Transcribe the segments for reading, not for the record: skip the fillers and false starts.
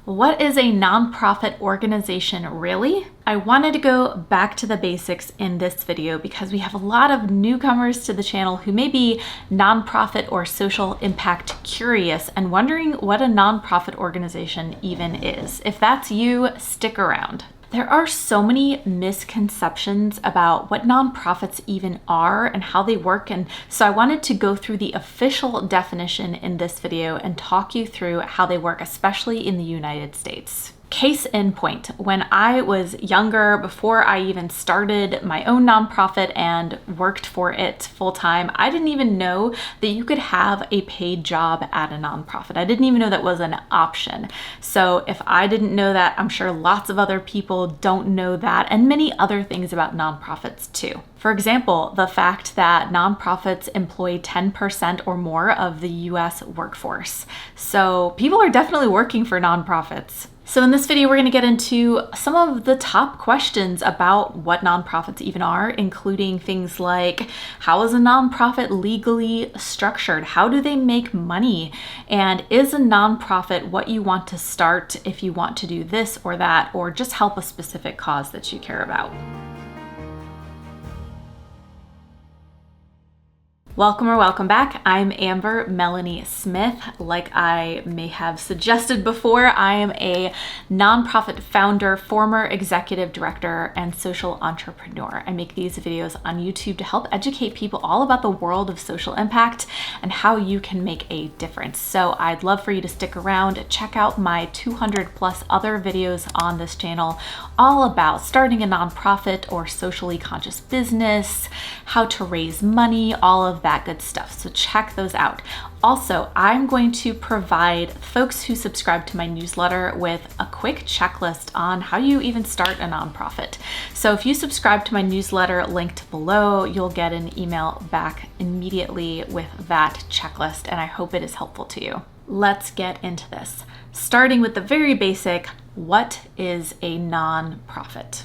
What is a nonprofit organization really? I wanted to go back to the basics in this video because we have a lot of newcomers to the channel who may be nonprofit or social impact curious and wondering what a nonprofit organization even is. If that's you, stick around. There are so many misconceptions about what nonprofits even are and how they work, and so I wanted to go through the official definition in this video and talk you through how they work, especially in the United States. Case in point, when I was younger, before I even started my own nonprofit and worked for it full time, I didn't even know that you could have a paid job at a nonprofit. I didn't even know that was an option. So if I didn't know that, I'm sure lots of other people don't know that, and many other things about nonprofits too. For example, the fact that nonprofits employ 10% or more of the US workforce. So people are definitely working for nonprofits. So in this video, we're going to get into some of the top questions about what nonprofits even are, including things like, how is a nonprofit legally structured? How do they make money? And is a nonprofit what you want to start if you want to do this or that, or just help a specific cause that you care about? Welcome or welcome back. I'm Amber Melanie Smith. Like I may have suggested before, I am a nonprofit founder, former executive director, and social entrepreneur. I make these videos on YouTube to help educate people all about the world of social impact and how you can make a difference. So I'd love for you to stick around, check out my 200 plus other videos on this channel, all about starting a nonprofit or socially conscious business, how to raise money, all of that good stuff. So check those out. Also, I'm going to provide folks who subscribe to my newsletter with a quick checklist on how you even start a nonprofit. So if you subscribe to my newsletter linked below, you'll get an email back immediately with that checklist, and I hope it is helpful to you. Let's get into this. Starting with the very basic, what is a nonprofit?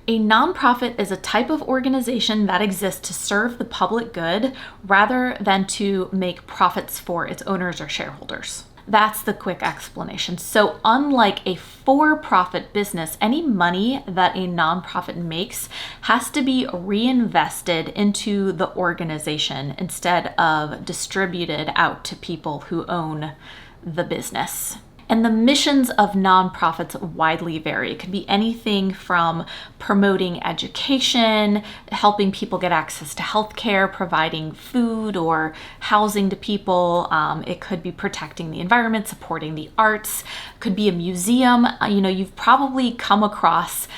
A nonprofit is a type of organization that exists to serve the public good rather than to make profits for its owners or shareholders. That's the quick explanation. So unlike a for-profit business, any money that a nonprofit makes has to be reinvested into the organization instead of distributed out to people who own the business. And the missions of nonprofits widely vary. It could be anything from promoting education, helping people get access to healthcare, providing food or housing to people. It could be protecting the environment, supporting the arts. It could be a museum. You've probably come across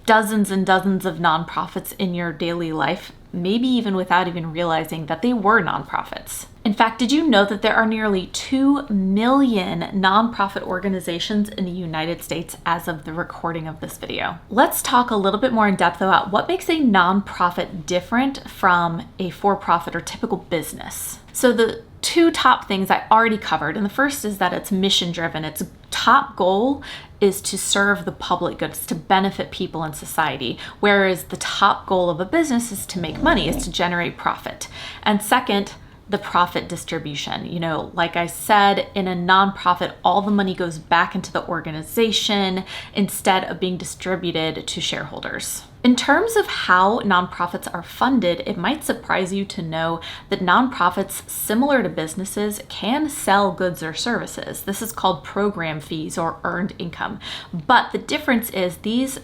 dozens and dozens of nonprofits in your daily life, maybe even without even realizing that they were nonprofits. In fact, did you know that there are nearly 2 million nonprofit organizations in the United States as of the recording of this video? Let's talk a little bit more in depth about what makes a nonprofit different from a for-profit or typical business. So the two top things I already covered, and the first is that it's mission-driven. Its top goal is to serve the public good, it's to benefit people in society, whereas the top goal of a business is to make money, is to generate profit. And second, the profit distribution. Like I said, in a nonprofit, all the money goes back into the organization instead of being distributed to shareholders. In terms of how nonprofits are funded, it might surprise you to know that nonprofits, similar to businesses, can sell goods or services. This is called program fees or earned income. But the difference is these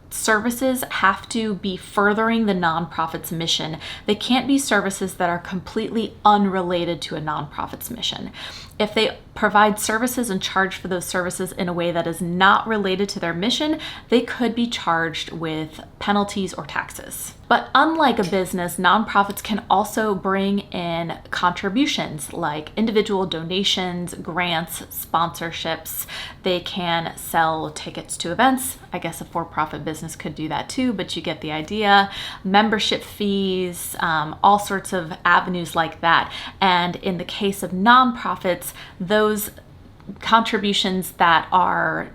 services have to be furthering the nonprofit's mission. They can't be services that are completely unrelated to a nonprofit's mission. If they provide services and charge for those services in a way that is not related to their mission, they could be charged with penalties or taxes. But unlike a business, nonprofits can also bring in contributions like individual donations, grants, sponsorships. They can sell tickets to events. I guess a for-profit business could do that too, but you get the idea. Membership fees, all sorts of avenues like that. And in the case of nonprofits, those contributions that are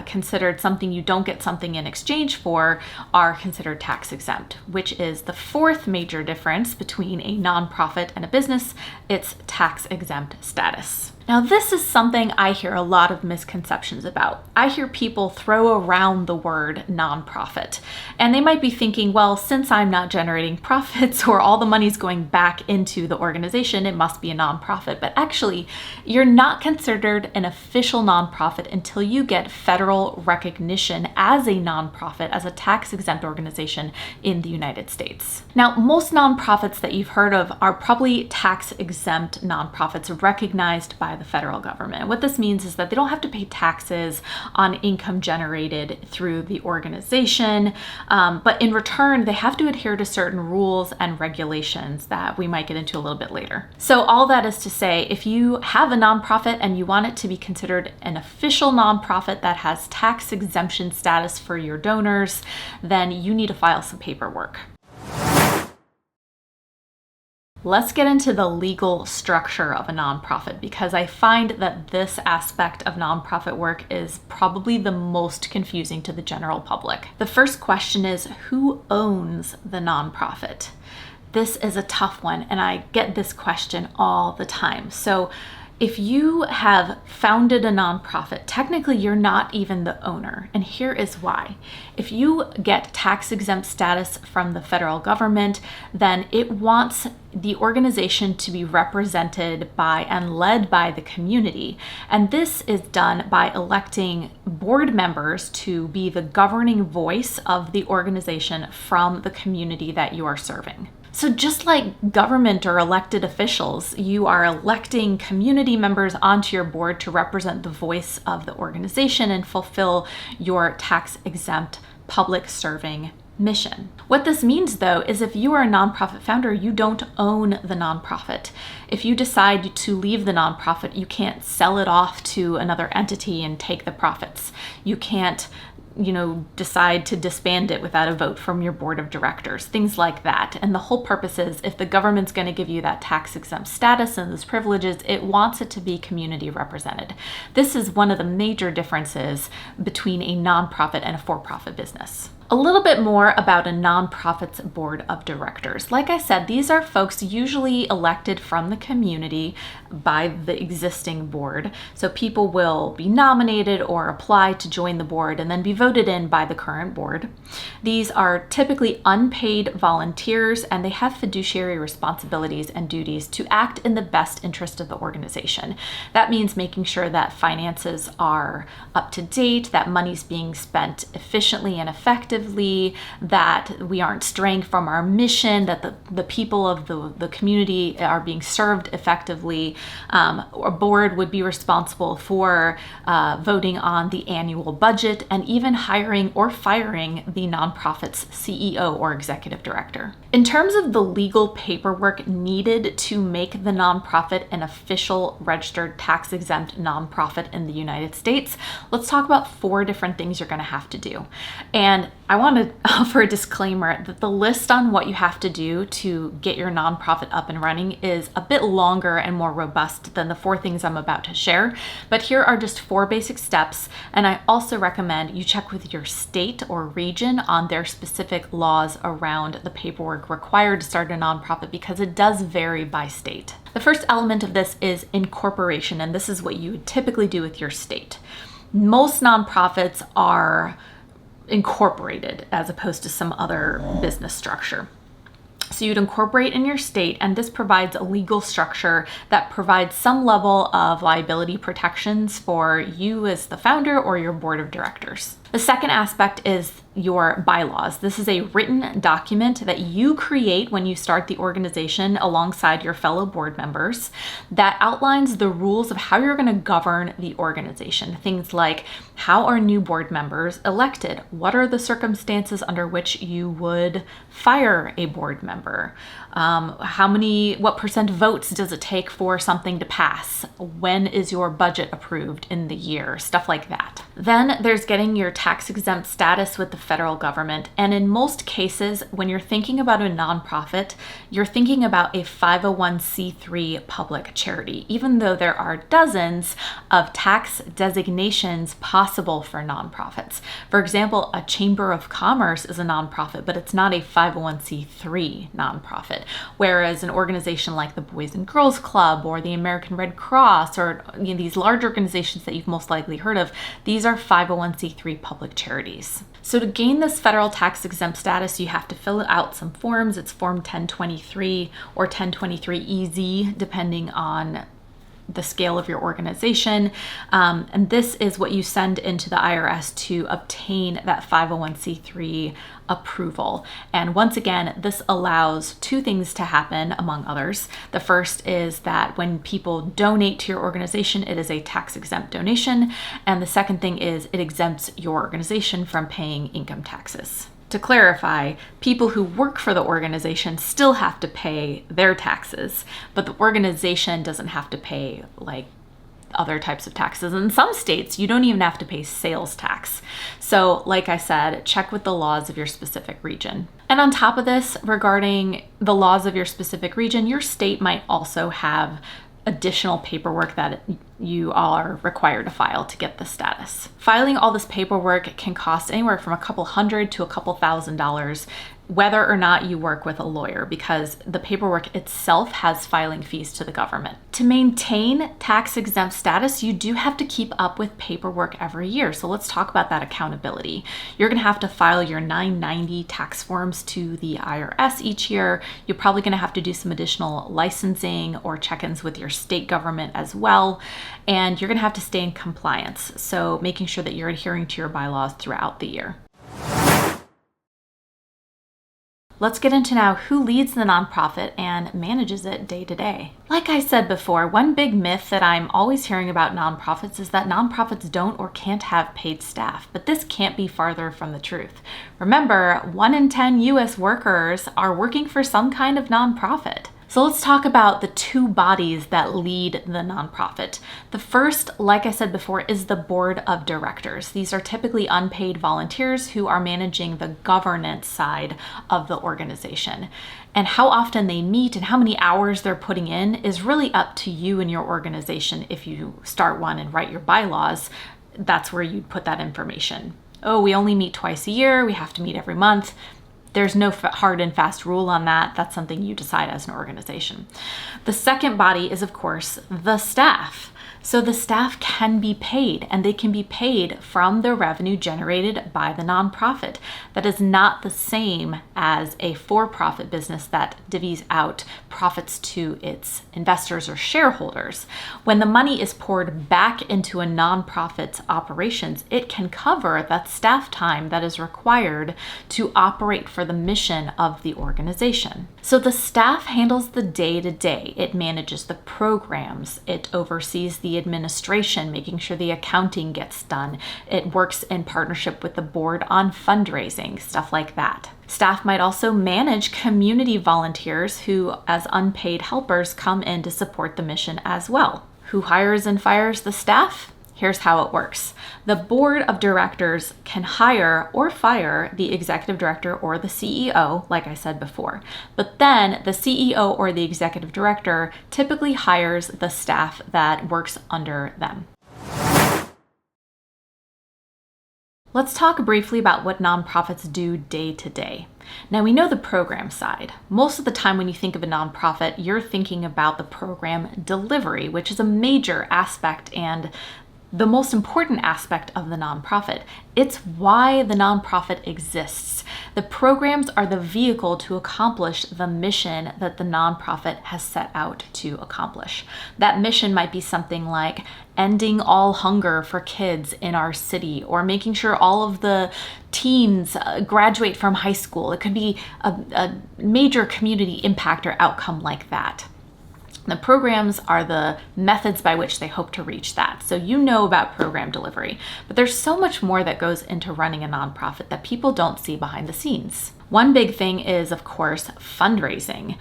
considered something you don't get something in exchange for are considered tax exempt, which is the fourth major difference between a nonprofit and a business. It's tax exempt status. Now, this is something I hear a lot of misconceptions about. I hear people throw around the word nonprofit, and they might be thinking, well, since I'm not generating profits or all the money's going back into the organization, it must be a nonprofit. But actually, you're not considered an official nonprofit until you get federal recognition as a nonprofit, as a tax-exempt organization in the United States. Now, most nonprofits that you've heard of are probably tax-exempt nonprofits recognized by the federal government. What this means is that they don't have to pay taxes on income generated through the organization, but in return, they have to adhere to certain rules and regulations that we might get into a little bit later. So all that is to say, if you have a nonprofit and you want it to be considered an official nonprofit that has tax exemption status for your donors, then you need to file some paperwork. Let's get into the legal structure of a nonprofit, because I find that this aspect of nonprofit work is probably the most confusing to the general public. The first question is, who owns the nonprofit? This is a tough one, and I get this question all the time. So if you have founded a nonprofit, technically you're not even the owner, and here is why. If you get tax-exempt status from the federal government, then it wants the organization to be represented by and led by the community. And this is done by electing board members to be the governing voice of the organization from the community that you are serving. So just like government or elected officials, you are electing community members onto your board to represent the voice of the organization and fulfill your tax-exempt public serving mission. What this means, though, is if you are a nonprofit founder, you don't own the nonprofit. If you decide to leave the nonprofit, you can't sell it off to another entity and take the profits. You can't decide to disband it without a vote from your board of directors, things like that. And the whole purpose is, if the government's going to give you that tax-exempt status and those privileges, it wants it to be community represented. This is one of the major differences between a nonprofit and a for-profit business. A little bit more about a nonprofit's board of directors. Like I said, these are folks usually elected from the community by the existing board. So people will be nominated or apply to join the board and then be voted in by the current board. These are typically unpaid volunteers, and they have fiduciary responsibilities and duties to act in the best interest of the organization. That means making sure that finances are up to date, that money's being spent efficiently and effectively, that we aren't straying from our mission, that the people of the community are being served effectively. A board would be responsible for voting on the annual budget and even hiring or firing the nonprofit's CEO or executive director. In terms of the legal paperwork needed to make the nonprofit an official registered tax-exempt nonprofit in the United States, let's talk about 4 different things you're going to have to do. And I want to offer a disclaimer that the list on what you have to do to get your nonprofit up and running is a bit longer and more robust than the 4 things I'm about to share. But here are just 4 basic steps, and I also recommend you check with your state or region on their specific laws around the paperwork required to start a nonprofit, because it does vary by state. The first element of this is incorporation, and this is what you would typically do with your state. Most nonprofits are incorporated as opposed to some other business structure. So you'd incorporate in your state, and this provides a legal structure that provides some level of liability protections for you as the founder or your board of directors. The second aspect is your bylaws. This is a written document that you create when you start the organization alongside your fellow board members that outlines the rules of how you're going to govern the organization. Things like, how are new board members elected? What are the circumstances under which you would fire a board member? What percent votes does it take for something to pass? When is your budget approved in the year? Stuff like that. Then there's getting your tax-exempt status with the federal government. And in most cases, when you're thinking about a nonprofit, you're thinking about a 501c3 public charity, even though there are dozens of tax designations possible for nonprofits. For example, a chamber of commerce is a nonprofit, but it's not a 501c3 nonprofit. Whereas an organization like the Boys and Girls Club or the American Red Cross, or these large organizations that you've most likely heard of, these are 501c3 public charities. So to gain this federal tax exempt status, you have to fill out some forms. It's Form 1023 or 1023EZ, depending on the scale of your organization. And this is what you send into the IRS to obtain that 501c3 approval. And once again, this allows two things to happen, among others. The first is that when people donate to your organization, it is a tax exempt donation. And the second thing is it exempts your organization from paying income taxes. To clarify, people who work for the organization still have to pay their taxes, but the organization doesn't have to pay like other types of taxes. In some states, you don't even have to pay sales tax. So like I said, check with the laws of your specific region. And on top of this, regarding the laws of your specific region, your state might also have additional paperwork that you are required to file to get the status. Filing all this paperwork can cost anywhere from a couple $100 to a couple $1,000, whether or not you work with a lawyer, because the paperwork itself has filing fees to the government. To maintain tax exempt status, you do have to keep up with paperwork every year. So let's talk about that accountability. You're gonna have to file your 990 tax forms to the IRS each year. You're probably gonna have to do some additional licensing or check-ins with your state government as well. And you're gonna have to stay in compliance. So making sure that you're adhering to your bylaws throughout the year. Let's get into now who leads the nonprofit and manages it day to day. Like I said before, one big myth that I'm always hearing about nonprofits is that nonprofits don't or can't have paid staff, but this can't be farther from the truth. Remember, 1 in 10 US workers are working for some kind of nonprofit. So let's talk about the two bodies that lead the nonprofit. The first, like I said before, is the board of directors. These are typically unpaid volunteers who are managing the governance side of the organization. And how often they meet and how many hours they're putting in is really up to you and your organization. If you start one and write your bylaws, that's where you'd put that information. Oh, we only meet twice a year, we have to meet every month. There's no hard and fast rule on that. That's something you decide as an organization. The second body is, of course, the staff. So the staff can be paid, and they can be paid from the revenue generated by the nonprofit. That is not the same as a for-profit business that divvies out profits to its investors or shareholders. When the money is poured back into a nonprofit's operations, it can cover that staff time that is required to operate for the mission of the organization. So the staff handles the day-to-day. It manages the programs. It oversees the administration, making sure the accounting gets done. It works in partnership with the board on fundraising, stuff like that. Staff might also manage community volunteers who, as unpaid helpers, come in to support the mission as well. Who hires and fires the staff? Here's how it works. The board of directors can hire or fire the executive director or the CEO, like I said before. But then the CEO or the executive director typically hires the staff that works under them. Let's talk briefly about what nonprofits do day to day. Now, we know the program side. Most of the time when you think of a nonprofit, you're thinking about the program delivery, which is a major aspect and the most important aspect of the nonprofit. It's why the nonprofit exists. The programs are the vehicle to accomplish the mission that the nonprofit has set out to accomplish. That mission might be something like ending all hunger for kids in our city, or making sure all of the teens graduate from high school. It could be a major community impact or outcome like that. The programs are the methods by which they hope to reach that. So you know about program delivery, but there's so much more that goes into running a nonprofit that people don't see behind the scenes. One big thing is, of course, fundraising.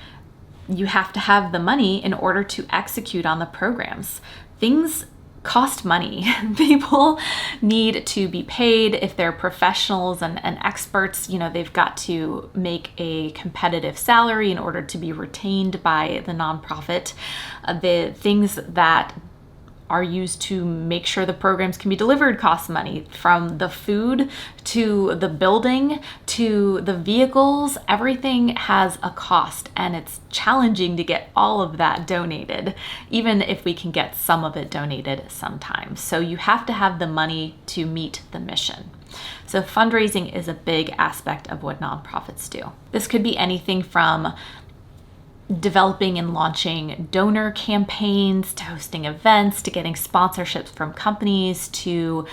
You have to have the money in order to execute on the programs. Things cost money. People need to be paid. If they're professionals and experts, they've got to make a competitive salary in order to be retained by the nonprofit. The things that are used to make sure the programs can be delivered cost money, from the food to the building to the vehicles. Everything has a cost, and it's challenging to get all of that donated, even if we can get some of it donated sometimes. So you have to have the money to meet the mission. So fundraising is a big aspect of what nonprofits do. This could be anything from developing and launching donor campaigns, to hosting events, to getting sponsorships from companies, to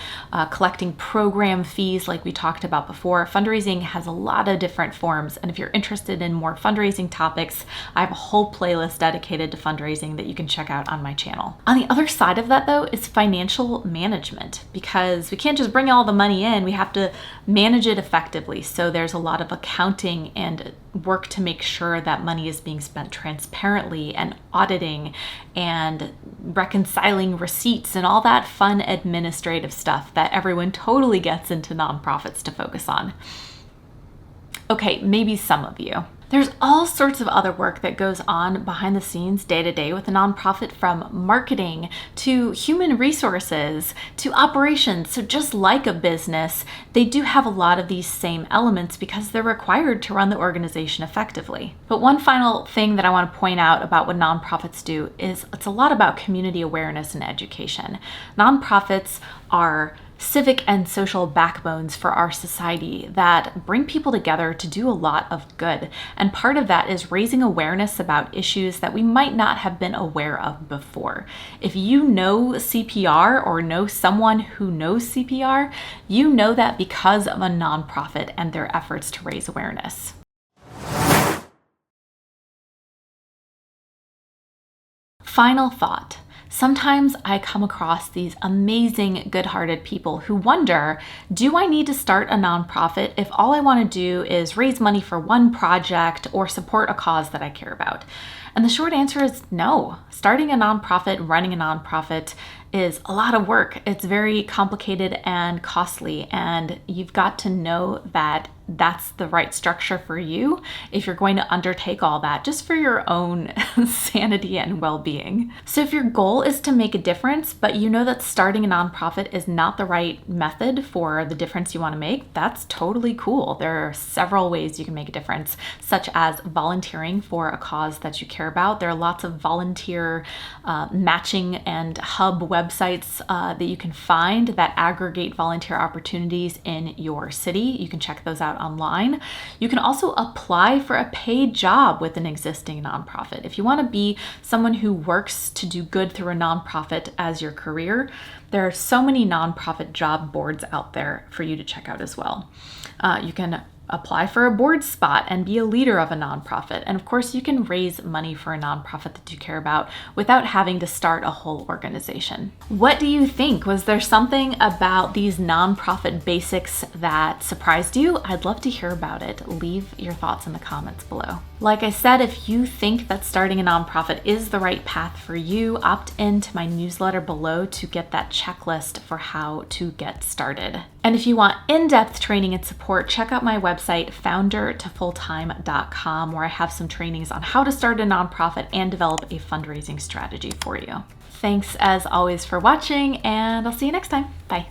collecting program fees like we talked about before. Fundraising has a lot of different forms, and if you're interested in more fundraising topics, I have a whole playlist dedicated to fundraising that you can check out on my channel. On the other side of that, though, is financial management, because we can't just bring all the money in, we have to manage it effectively. So there's a lot of accounting and work to make sure that money is being spent transparently, and auditing and reconciling receipts and all that fun administrative stuff that everyone totally gets into nonprofits to focus on. Okay, maybe some of you. There's all sorts of other work that goes on behind the scenes day to day with a nonprofit, from marketing to human resources to operations. So just like a business, they do have a lot of these same elements because they're required to run the organization effectively. But one final thing that I want to point out about what nonprofits do is it's a lot about community awareness and education. Nonprofits are civic and social backbones for our society that bring people together to do a lot of good. And part of that is raising awareness about issues that we might not have been aware of before. If you know CPR or know someone who knows CPR, you know that because of a nonprofit and their efforts to raise awareness. Final thought. Sometimes I come across these amazing, good-hearted people who wonder, do I need to start a nonprofit if all I want to do is raise money for one project or support a cause that I care about? And the short answer is no. Starting a nonprofit, running a nonprofit is a lot of work. It's very complicated and costly, and you've got to know that that's the right structure for you if you're going to undertake all that just for your own sanity and well-being. So if your goal is to make a difference, but you know that starting a nonprofit is not the right method for the difference you want to make, that's totally cool. There are several ways you can make a difference, such as volunteering for a cause that you care about. There are lots of volunteer matching and hub websites that you can find that aggregate volunteer opportunities in your city. You can check those out online. You can also apply for a paid job with an existing nonprofit. If you want to be someone who works to do good through a nonprofit as your career, there are so many nonprofit job boards out there for you to check out as well. You can apply for a board spot and be a leader of a nonprofit. And of course, you can raise money for a nonprofit that you care about without having to start a whole organization. What do you think? Was there something about these nonprofit basics that surprised you? I'd love to hear about it. Leave your thoughts in the comments below. Like I said, if you think that starting a nonprofit is the right path for you, opt into my newsletter below to get that checklist for how to get started. And if you want in-depth training and support, check out my website, foundertofulltime.com, where I have some trainings on how to start a nonprofit and develop a fundraising strategy for you. Thanks as always for watching, and I'll see you next time. Bye.